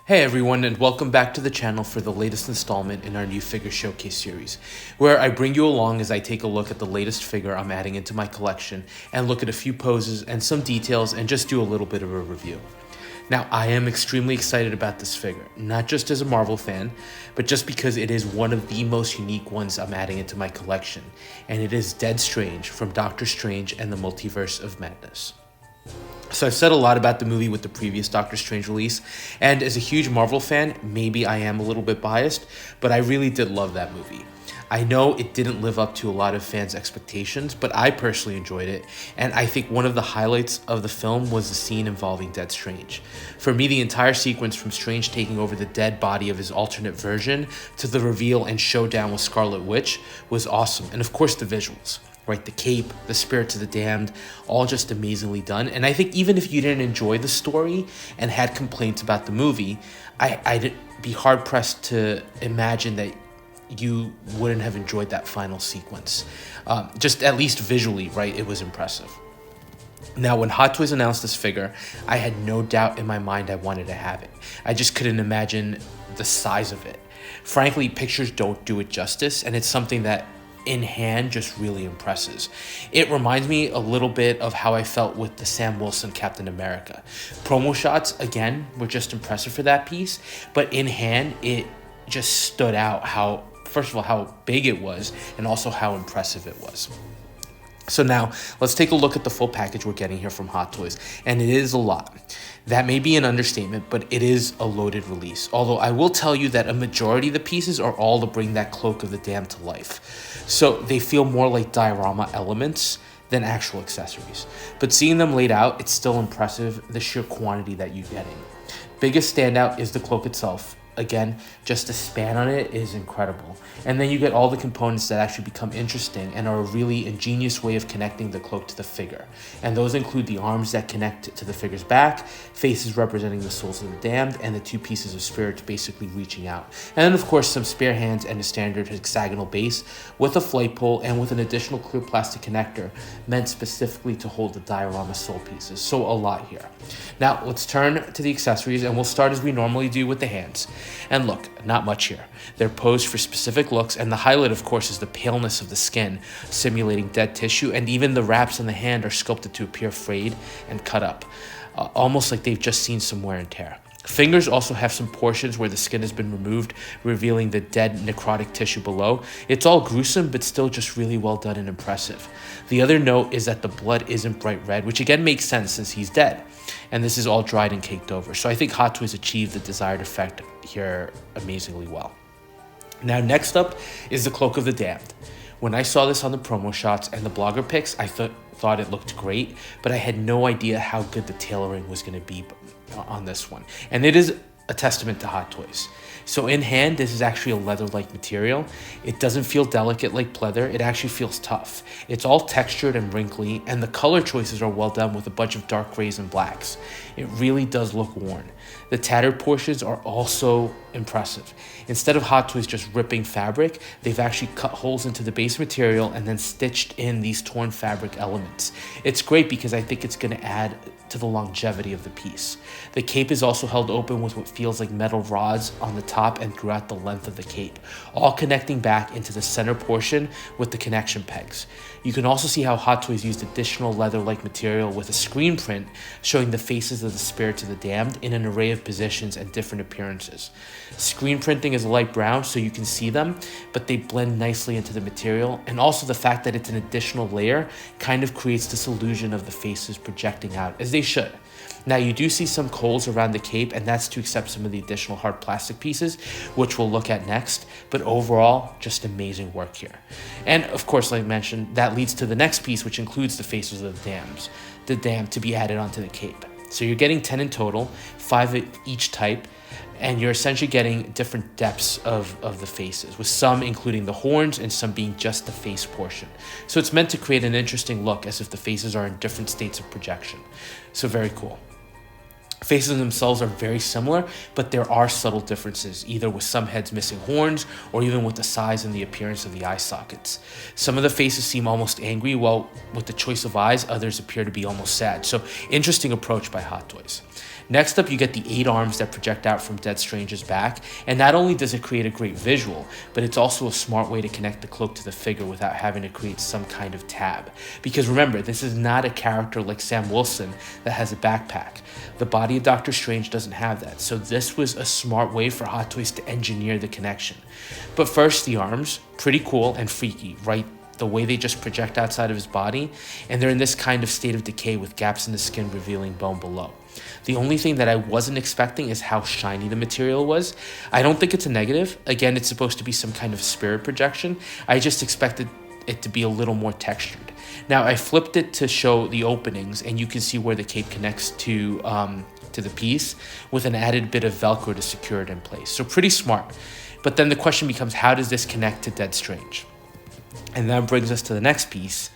Hey everyone, and welcome back to the channel for the latest installment in our new figure showcase series, where I bring you along as I take a look at the latest figure I'm adding into my collection and look at a few poses and some details and just do a little bit of a review. Now, I am extremely excited about this figure, not just as a Marvel fan, but just because it is one of the most unique ones I'm adding into my collection, and it is Dead Strange from Doctor Strange and the Multiverse of Madness. So I've said a lot about the movie with the previous Doctor Strange release, and as a huge Marvel fan, maybe I am a little bit biased, but I really did love that movie. I know it didn't live up to a lot of fans' expectations, but I personally enjoyed it, and I think one of the highlights of the film was the scene involving Dead Strange. For me, the entire sequence from Strange taking over the dead body of his alternate version to the reveal and showdown with Scarlet Witch was awesome, and of course the visuals. Right, the cape, the spirits of the damned, all just amazingly done. And I think even if you didn't enjoy the story and had complaints about the movie, I'd be hard-pressed to imagine that you wouldn't have enjoyed that final sequence. Just at least visually, right, it was impressive. Now, when Hot Toys announced this figure, I had no doubt in my mind I wanted to have it. I just couldn't imagine the size of it. Frankly, pictures don't do it justice, and it's something that in hand just really impresses. It reminds me a little bit of how I felt with the Sam Wilson Captain America. Promo shots, again, were just impressive for that piece, but in hand, it just stood out how, first of all, how big it was, and also how impressive it was. So now, let's take a look at the full package we're getting here from Hot Toys, and it is a lot. That may be an understatement, but it is a loaded release. Although I will tell you that a majority of the pieces are all to bring that Cloak of the Damned to life. So they feel more like diorama elements than actual accessories. But seeing them laid out, it's still impressive, the sheer quantity that you're getting. Biggest standout is the cloak itself. Again, just the span on it is incredible. And then you get all the components that actually become interesting and are a really ingenious way of connecting the cloak to the figure. And those include the arms that connect to the figure's back, faces representing the souls of the damned, and the two pieces of spirits basically reaching out. And then of course some spare hands and a standard hexagonal base with a flight pole and with an additional clear plastic connector meant specifically to hold the diorama soul pieces. So a lot here. Now let's turn to the accessories, and we'll start as we normally do with the hands. And look, not much here. They're posed for specific looks, and the highlight, of course, is the paleness of the skin, simulating dead tissue, and even the wraps on the hand are sculpted to appear frayed and cut up, almost like they've just seen some wear and tear. Fingers also have some portions where the skin has been removed, revealing the dead necrotic tissue below. It's all gruesome, but still just really well done and impressive. The other note is that the blood isn't bright red, which again makes sense since he's dead. And this is all dried and caked over. So I think Hot Toys achieved the desired effect here amazingly well. Now next up is the Cloak of the Damned. When I saw this on the promo shots and the blogger pics, I thought it looked great, but I had no idea how good the tailoring was going to be on this one. And it is a testament to Hot Toys. So in hand, this is actually a leather-like material. It doesn't feel delicate like pleather, it actually feels tough. It's all textured and wrinkly, and the color choices are well done with a bunch of dark grays and blacks. It really does look worn. The tattered portions are also impressive. Instead of Hot Toys just ripping fabric, they've actually cut holes into the base material and then stitched in these torn fabric elements. It's great because I think it's going to add to the longevity of the piece. The cape is also held open with what feels like metal rods on the top and throughout the length of the cape, all connecting back into the center portion with the connection pegs. You can also see how Hot Toys used additional leather-like material with a screen print showing the faces of the spirits of the damned in an array of positions and different appearances. Screen printing is a light brown so you can see them, but they blend nicely into the material, and also the fact that it's an additional layer kind of creates this illusion of the faces projecting out, as they should. Now you do see some holes around the cape, and that's to accept some of the additional hard plastic pieces, which we'll look at next, but overall, just amazing work here. And of course, like I mentioned, that leads to the next piece, which includes the faces of the damned to be added onto the cape. So you're getting 10 in total, 5 of each type, and you're essentially getting different depths of the faces, with some including the horns and some being just the face portion. So it's meant to create an interesting look as if the faces are in different states of projection. So very cool. Faces themselves are very similar, but there are subtle differences, either with some heads missing horns or even with the size and the appearance of the eye sockets. Some of the faces seem almost angry, while with the choice of eyes, others appear to be almost sad. So interesting approach by Hot Toys. Next up, you get the 8 arms that project out from Dead Strange's back, and not only does it create a great visual, but it's also a smart way to connect the cloak to the figure without having to create some kind of tab. Because remember, this is not a character like Sam Wilson that has a backpack. The body of Doctor Strange doesn't have that, so this was a smart way for Hot Toys to engineer the connection. But first, the arms, pretty cool and freaky, right? The way they just project outside of his body, and they're in this kind of state of decay with gaps in the skin revealing bone below. The only thing that I wasn't expecting is how shiny the material was. I don't think it's a negative. Again, it's supposed to be some kind of spirit projection. I just expected it to be a little more textured. Now, I flipped it to show the openings, and you can see where the cape connects to the piece with an added bit of Velcro to secure it in place. So pretty smart. But then the question becomes, how does this connect to Dead Strange? And that brings us to the next piece,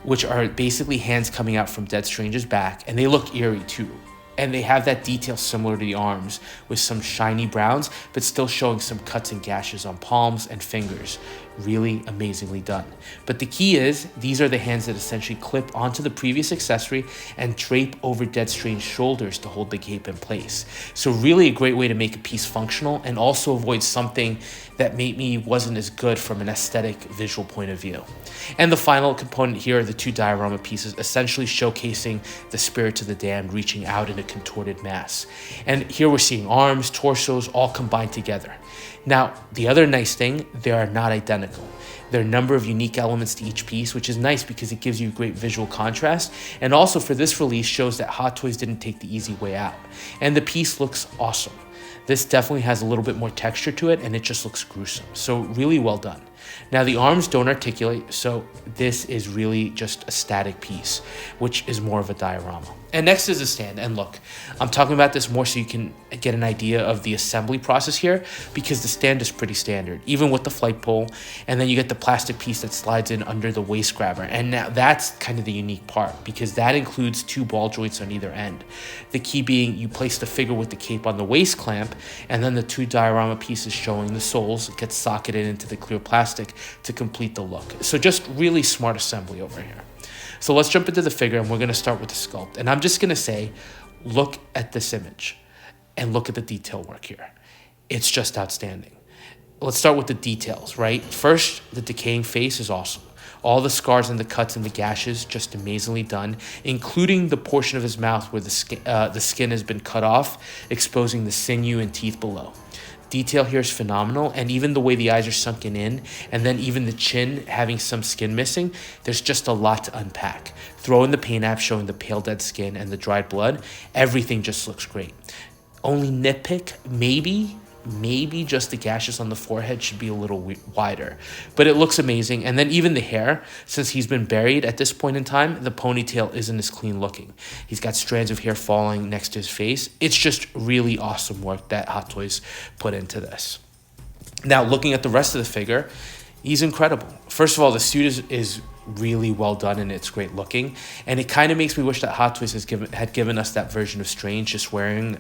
which are basically hands coming out from Dead Strange's back, and they look eerie too. And they have that detail similar to the arms with some shiny browns, but still showing some cuts and gashes on palms and fingers. Really amazingly done. But the key is, these are the hands that essentially clip onto the previous accessory and drape over Dead Strange's shoulders to hold the cape in place. So really a great way to make a piece functional and also avoid something that maybe wasn't as good from an aesthetic visual point of view. And the final component here are the 2 diorama pieces, essentially showcasing the spirits of the damned reaching out in a contorted mass. And here we're seeing arms, torsos, all combined together. Now, the other nice thing, they are not identical. There are a number of unique elements to each piece, which is nice because it gives you great visual contrast, and also for this release shows that Hot Toys didn't take the easy way out. And the piece looks awesome. This definitely has a little bit more texture to it, and it just looks gruesome. So really well done. Now, the arms don't articulate, so this is really just a static piece, which is more of a diorama. And next is the stand. And look, I'm talking about this more so you can get an idea of the assembly process here, because the stand is pretty standard, even with the flight pole. And then you get the plastic piece that slides in under the waist grabber. And now that's kind of the unique part, because that includes 2 ball joints on either end. The key being you place the figure with the cape on the waist clamp, and then the 2 diorama pieces showing the soles get socketed into the clear plastic to complete the look. So just really smart assembly over here. So let's jump into the figure, and we're going to start with the sculpt. And I'm just going to say, look at this image and look at the detail work here. It's just outstanding. Let's start with the details, right? First, the decaying face is awesome. All the scars and the cuts and the gashes, just amazingly done, including the portion of his mouth where the skin has been cut off, exposing the sinew and teeth below. Detail here is phenomenal, and even the way the eyes are sunken in, and then even the chin having some skin missing, there's just a lot to unpack. Throw in the paint app showing the pale dead skin and the dried blood, everything just looks great. Only nitpick, maybe just the gashes on the forehead should be a little wider, but it looks amazing. And then even the hair, since he's been buried at this point in time, the ponytail isn't as clean looking. He's got strands of hair falling next to his face. It's just really awesome work that Hot Toys put into this. Now, looking at the rest of the figure, he's incredible. First of all, the suit is really well done and it's great looking, and it kind of makes me wish that Hot Toys had given us that version of Strange just wearing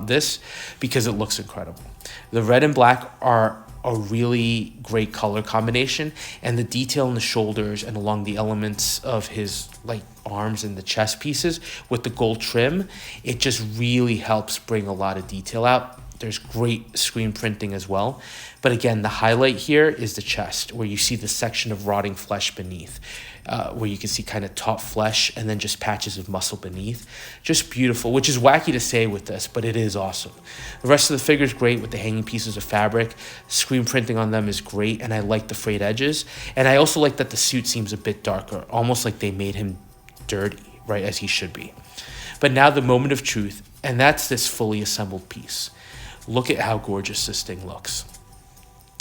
this, because it looks incredible. The red and black are a really great color combination, and the detail in the shoulders and along the elements of his arms and the chest pieces with the gold trim, it just really helps bring a lot of detail out. There's great screen printing as well. But again, the highlight here is the chest, where you see the section of rotting flesh beneath, where you can see kind of taut flesh and then just patches of muscle beneath. Just beautiful, which is wacky to say with this, but it is awesome. The rest of the figure is great with the hanging pieces of fabric. Screen printing on them is great, and I like the frayed edges. And I also like that the suit seems a bit darker, almost like they made him dirty, right, as he should be. But now the moment of truth, and that's this fully assembled piece. Look at how gorgeous this thing looks.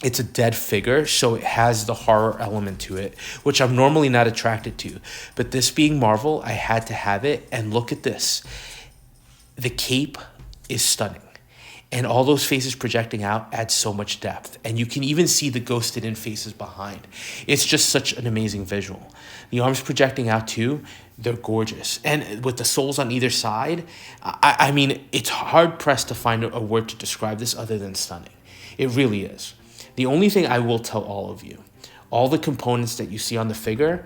It's a dead figure, so it has the horror element to it, which I'm normally not attracted to. But this being Marvel, I had to have it. And look at this. The cape is stunning. And all those faces projecting out add so much depth. And you can even see the ghosted in faces behind. It's just such an amazing visual. The arms projecting out too, they're gorgeous. And with the soles on either side, I mean, it's hard pressed to find a word to describe this other than stunning. It really is. The only thing I will tell all of you, all the components that you see on the figure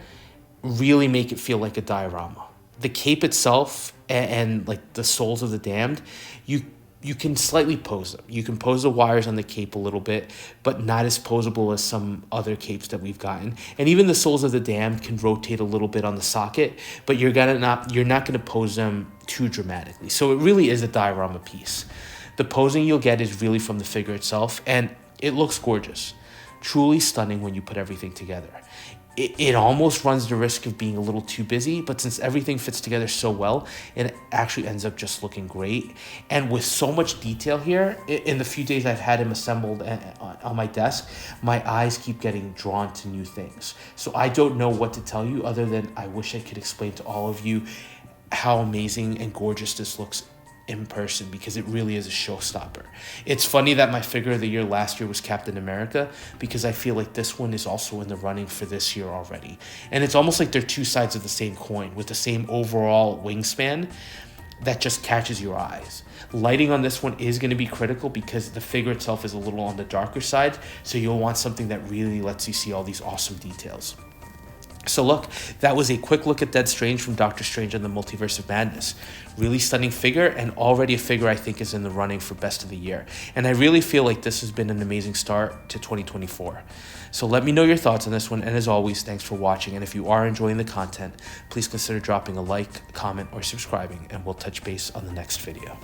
really make it feel like a diorama. The cape itself and like the Souls of the Damned, you can slightly pose them. You can pose the wires on the cape a little bit, but not as posable as some other capes that we've gotten. And even the Souls of the Damned can rotate a little bit on the socket, but you're not gonna pose them too dramatically. So it really is a diorama piece. The posing you'll get is really from the figure itself, and it looks gorgeous. Truly stunning when you put everything together. It almost runs the risk of being a little too busy, but since everything fits together so well, it actually ends up just looking great. And with so much detail here, in the few days I've had him assembled on my desk, my eyes keep getting drawn to new things. So I don't know what to tell you other than I wish I could explain to all of you how amazing and gorgeous this looks in person, because it really is a showstopper. It's funny that my figure of the year last year was Captain America, because I feel like this one is also in the running for this year already. And it's almost like they're two sides of the same coin with the same overall wingspan that just catches your eyes. Lighting on this one is going to be critical because the figure itself is a little on the darker side, so you'll want something that really lets you see all these awesome details. So look, that was a quick look at Dead Strange from Doctor Strange and the Multiverse of Madness. Really stunning figure, and already a figure I think is in the running for best of the year. And I really feel like this has been an amazing start to 2024. So let me know your thoughts on this one, and as always, thanks for watching. And if you are enjoying the content, please consider dropping a like, comment, or subscribing, and we'll touch base on the next video.